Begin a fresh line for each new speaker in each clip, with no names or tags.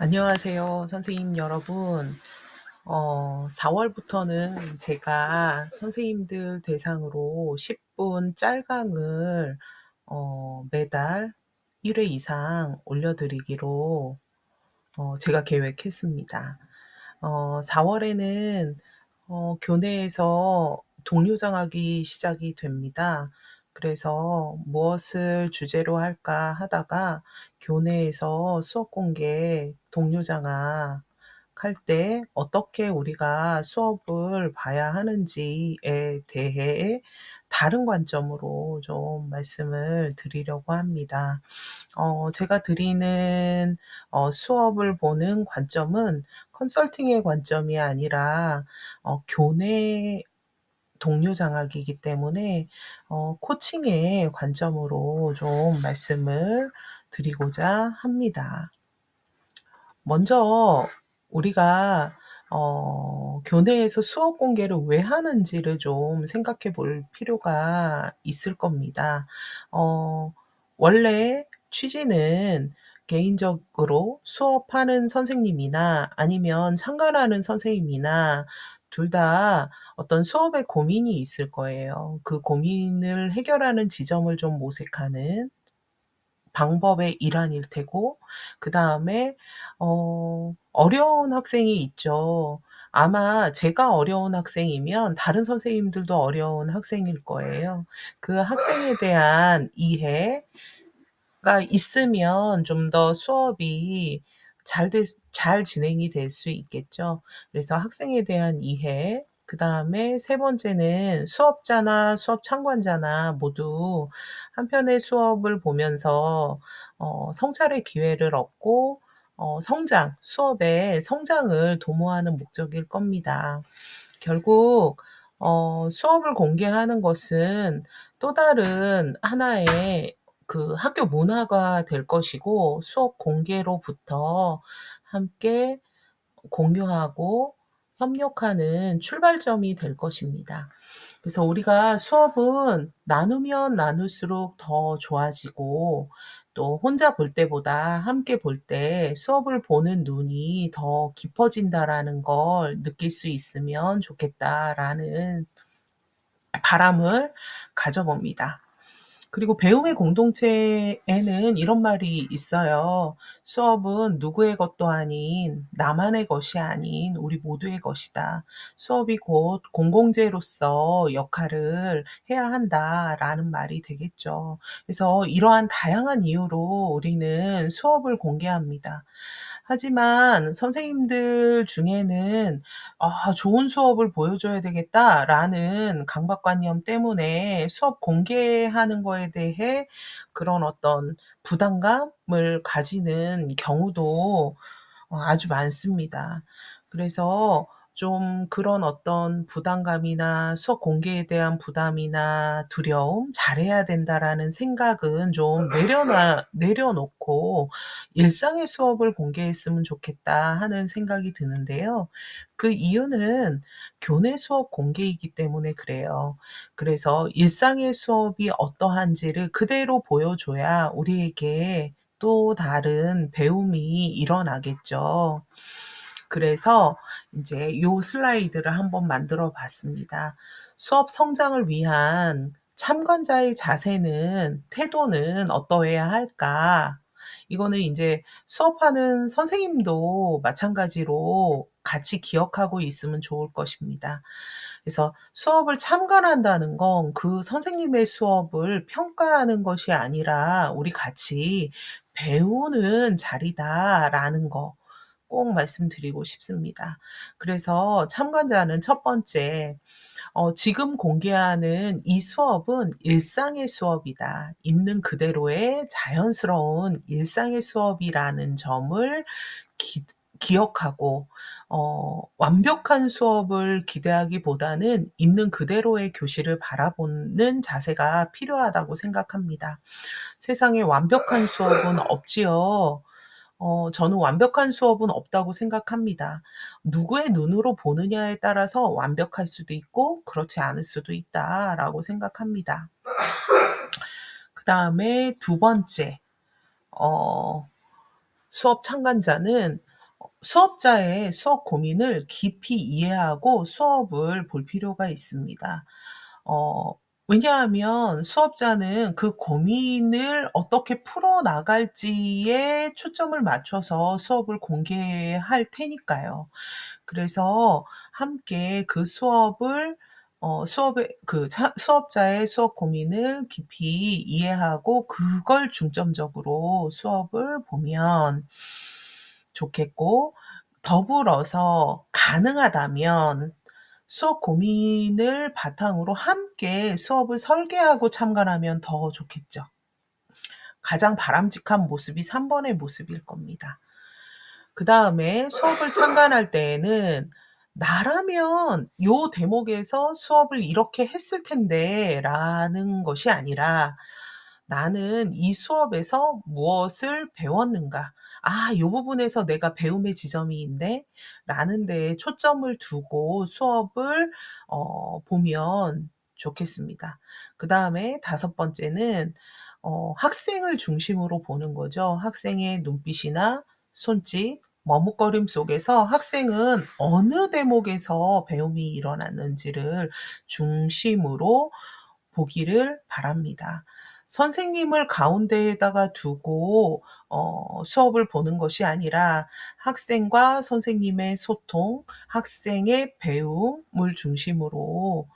안녕하세요, 선생님 여러분. 4월부터는 제가 선생님들 대상으로 10분 짤강을 매달 1회 이상 올려드리기로 제가 계획했습니다. 4월에는 교내에서 동료장학이 시작이 됩니다. 그래서 무엇을 주제로 할까 하다가 교내에서 수업 공개 동료장학 할 때 어떻게 우리가 수업을 봐야 하는지에 대해 다른 관점으로 좀 말씀을 드리려고 합니다. 제가 드리는 수업을 보는 관점은 컨설팅의 관점이 아니라 교내 동료 장학이기 때문에 코칭의 관점으로 좀 말씀을 드리고자 합니다. 먼저 우리가 교내에서 수업 공개를 왜 하는지를 좀 생각해 볼 필요가 있을 겁니다. 어 원래 취지는 개인적으로 수업하는 선생님이나 아니면 참가하는 선생님이나 둘 다 어떤 수업에 고민이 있을 거예요. 그 고민을 해결하는 지점을 좀 모색하는 방법의 일환일 테고, 그다음에 어려운 학생이 있죠. 아마 제가 어려운 학생이면 다른 선생님들도 어려운 학생일 거예요. 그 학생에 대한 이해가 있으면 좀 더 수업이 잘 진행이 될 수 있겠죠. 그래서 학생에 대한 이해, 그다음에 세 번째는 수업자나 수업 참관자나 모두 한 편의 수업을 보면서 성찰의 기회를 얻고 수업의 성장을 도모하는 목적일 겁니다. 결국 수업을 공개하는 것은 또 다른 하나의 그 학교 문화가 될 것이고, 수업 공개로부터 함께 공유하고 협력하는 출발점이 될 것입니다. 그래서 우리가 수업은 나누면 나눌수록 더 좋아지고, 또 혼자 볼 때보다 함께 볼 때 수업을 보는 눈이 더 깊어진다라는 걸 느낄 수 있으면 좋겠다라는 바람을 가져봅니다. 그리고 배움의 공동체에는 이런 말이 있어요. "수업은 누구의 것도 아닌 나만의 것이 아닌 우리 모두의 것이다. 수업이 곧 공공재로서 역할을 해야 한다."라는 말이 되겠죠. 그래서 이러한 다양한 이유로 우리는 수업을 공개합니다. 하지만 선생님들 중에는 '아 좋은 수업을 보여줘야 되겠다.'라는 강박관념 때문에 수업 공개하는 거에 대해 그런 어떤 부담감을 가지는 경우도 아주 많습니다. 그래서 좀 그런 어떤 부담감이나 수업 공개에 대한 부담이나 두려움, '잘해야 된다.'라는 생각은 좀 내려놓고 '일상의 수업을 공개했으면 좋겠다.' 하는 생각이 드는데요. 그 이유는 교내 수업 공개이기 때문에 그래요. 그래서 일상의 수업이 어떠한지를 그대로 보여줘야 우리에게 또 다른 배움이 일어나겠죠. 그래서 인제 요 슬라이드를 한번 만들어 봤습니다. 수업 성장을 위한 참관자의 자세는 태도는 어떠해야 할까? 이거는 인제 수업하는 선생님도 마찬가지로 같이 기억하고 있으면 좋을 것입니다. 그래서 수업을 참관한다는 건 그 선생님의 수업을 평가하는 것이 아니라 '우리 같이 배우는 자리다.'라는 거 꼭 말씀드리고 싶습니다. 그래서 참관자는 첫 번째, 지금 공개하는 이 수업은 일상의 수업이다. 있는 그대로의 자연스러운 일상의 수업이라는 점을 기 기억하고 완벽한 수업을 기대하기보다는 있는 그대로의 교실을 바라보는 자세가 필요하다고 생각합니다. 세상에 완벽한 수업은 없지요. 저는 완벽한 수업은 없다고 생각합니다. 누구의 눈으로 보느냐에 따라서 완벽할 수도 있고 그렇지 않을 수도 있다라고 생각합니다. 그다음에 두 번째, 어 수업 참관자는 수업자의 수업 고민을 깊이 이해하고 수업을 볼 필요가 있습니다. 어 왜냐하면 수업자는 그 고민을 어떻게 풀어 나갈지에 초점을 맞춰서 수업을 공개할 테니까요. 그래서 함께 그 수업을 수업의 그 수업자의 수업 고민을 깊이 이해하고 그걸 중점적으로 수업을 보면 좋겠고, 더불어서 가능하다면 수업 고민을 바탕으로 함께 수업을 설계하고 참관하면 더 좋겠죠. 가장 바람직한 모습이 3 번의 모습일 겁니다. 그다음에 수업을 참관할 때에는 '나라면 요 대목에서 수업을 이렇게 했을 텐데.'라는 것이 아니라 '나는 이 수업에서 무엇을 배웠는가? 아 요 부분에서 내가 배움의 지점이 있네.'라는 데에 초점을 두고 수업을 보면 좋겠습니다. 그다음에 5 번째는 학생을 중심으로 보는 거죠. 학생의 눈빛이나 손짓, 머뭇거림 속에서 학생은 어느 대목에서 배움이 일어났는지를 중심으로 보기를 바랍니다. 선생님을 가운데에다가 두고 수업을 보는 것이 아니라 학생과 선생님의 소통, 학생의 배움을 중심으로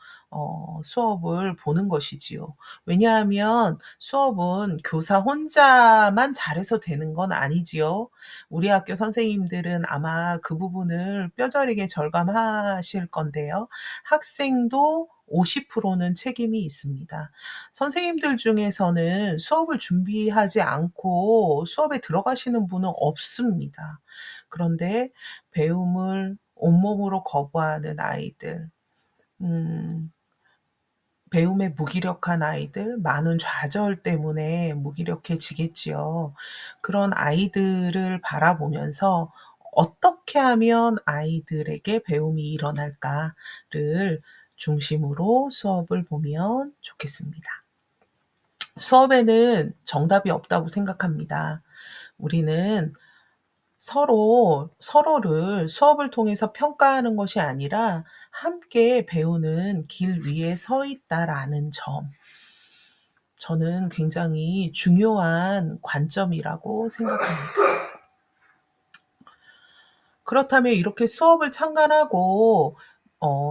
수업을 보는 것이지요. 왜냐하면 수업은 교사 혼자만 잘해서 되는 건 아니지요. 우리 학교 선생님들은 아마 그 부분을 뼈저리게 절감하실 건데요. 학생도 50%는 책임이 있습니다. 선생님들 중에서는 수업을 준비하지 않고 수업에 들어가시는 분은 없습니다. 그런데 배움을 온몸으로 거부하는 아이들, 음 배움에 무기력한 아이들, 많은 좌절 때문에 무기력해지겠지요. 그런 아이들을 바라보면서 '어떻게 하면 아이들에게 배움이 일어날까.'를 중심으로 수업을 보면 좋겠습니다. 수업에는 정답이 없다고 생각합니다. 우리는 서로를 수업을 통해서 평가하는 것이 아니라 '함께 배우는 길 위에 서 있다.'라는 점, 저는 굉장히 중요한 관점이라고 생각합니다. 그렇다면 이렇게 수업을 참관하고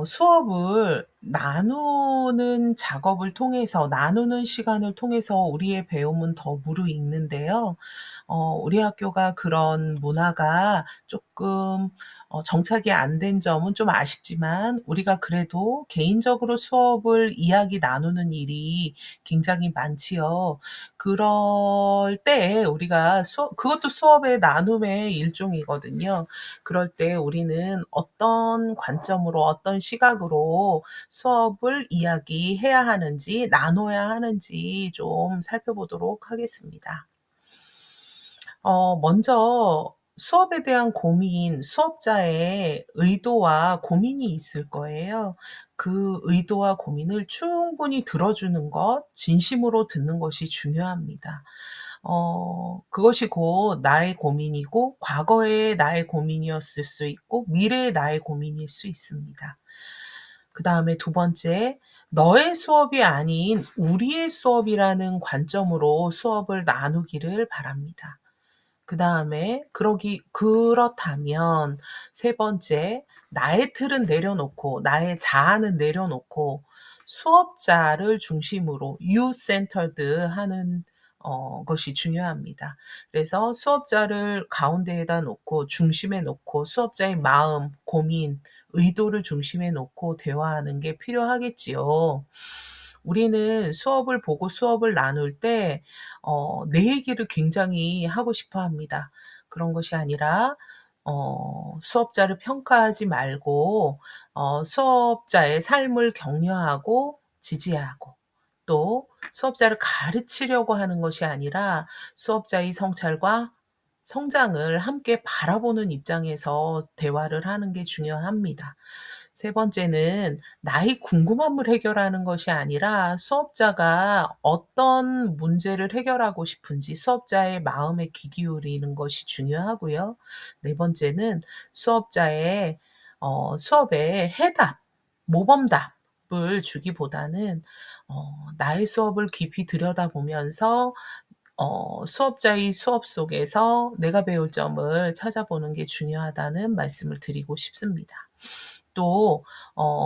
수업을 나누는 작업을 통해서, 나누는 시간을 통해서 우리의 배움은 더 무르익는데요. 우리 학교가 그런 문화가 쪼끔 정착이 안 된 점은 좀 아쉽지만, 우리가 그래도 개인적으로 수업을 이야기 나누는 일이 굉장히 많지요. 그럴 때 우리가 그것도 수업의 나눔의 일종이거든요. 그럴 때 우리는 어떤 관점으로, 어떤 시각으로 수업을 이야기해야 하는지, 나눠야 하는지 좀 살펴보도록 하겠습니다. 먼저 수업에 대한 고민, 수업자의 의도와 고민이 있을 거예요. 그 의도와 고민을 충분히 들어주는 것, 진심으로 듣는 것이 중요합니다. 그것이 곧 나의 고민이고, 과거의 나의 고민이었을 수 있고, 미래의 나의 고민일 수 있습니다. 그다음에 두 번째, 너의 수업이 아닌 우리의 수업이라는 관점으로 수업을 나누기를 바랍니다. 그다음에 그렇다면 세 번째, 나의 틀은 내려놓고, 나의 자아는 내려놓고 수업자를 중심으로 you centered 하는 것이 중요합니다. 그래서 수업자를 가운데에다 놓고, 중심에 놓고, 수업자의 마음, 고민, 의도를 중심에 놓고 대화하는 게 필요하겠지요. 우리는 수업을 보고 수업을 나눌 때 내 얘기를 굉장히 하고 싶어 합니다. 그런 것이 아니라 수업자를 평가하지 말고 수업자의 삶을 격려하고 지지하고, 또 수업자를 가르치려고 하는 것이 아니라 수업자의 성찰과 성장을 함께 바라보는 입장에서 대화를 하는 게 중요합니다. 세 번째는 나의 궁금함을 해결하는 것이 아니라 수업자가 어떤 문제를 해결하고 싶은지 수업자의 마음에 귀 기울이는 것이 중요하고요. 네 번째는 수업자의 수업에 해답, 모범답을 주기보다는 나의 수업을 깊이 들여다보면서 수업자의 수업 속에서 내가 배울 점을 찾아보는 게 중요하다는 말씀을 드리고 싶습니다. 또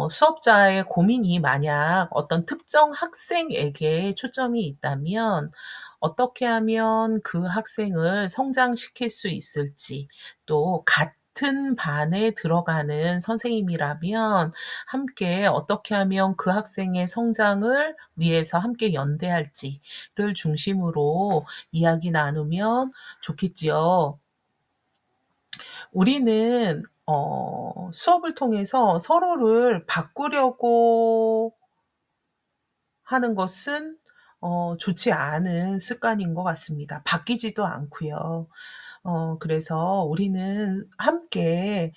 수업자의 고민이 만약 어떤 특정 학생에게 초점이 있다면 어떻게 하면 그 학생을 성장시킬 수 있을지, 또 같은 반에 들어가는 선생님이라면 함께 어떻게 하면 그 학생의 성장을 위해서 함께 연대할지를 중심으로 이야기 나누면 좋겠지요. 우리는 수업을 통해서 서로를 바꾸려고 하는 것은 좋지 않은 습관인 것 같습니다. 바뀌지도 않고요. 그래서 우리는 함께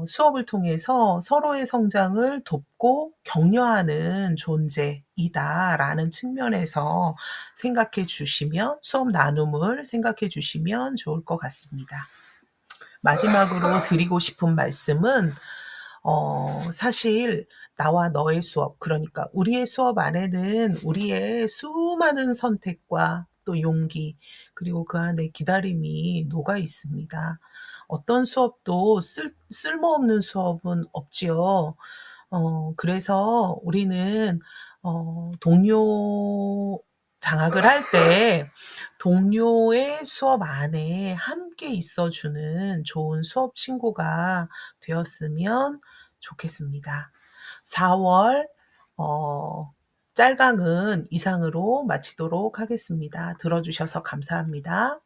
수업을 통해서 서로의 성장을 돕고 격려하는 존재이다라는 측면에서 생각해 주시면 수업 나눔을 생각해 주시면 좋을 것 같습니다. 마지막으로 드리고 싶은 말씀은 사실 나와 너의 수업, 그러니까 우리의 수업 안에는 우리의 수많은 선택과 또 용기, 그리고 그 안에 기다림이 녹아 있습니다. 어떤 수업도 쓸모없는 수업은 없지요. 그래서 우리는 동료 장학을 할 때 동료의 수업 안에 함께 있어 주는 좋은 수업 친구가 되었으면 좋겠습니다. 4월 짤강은 이상으로 마치도록 하겠습니다. 들어 주셔서 감사합니다.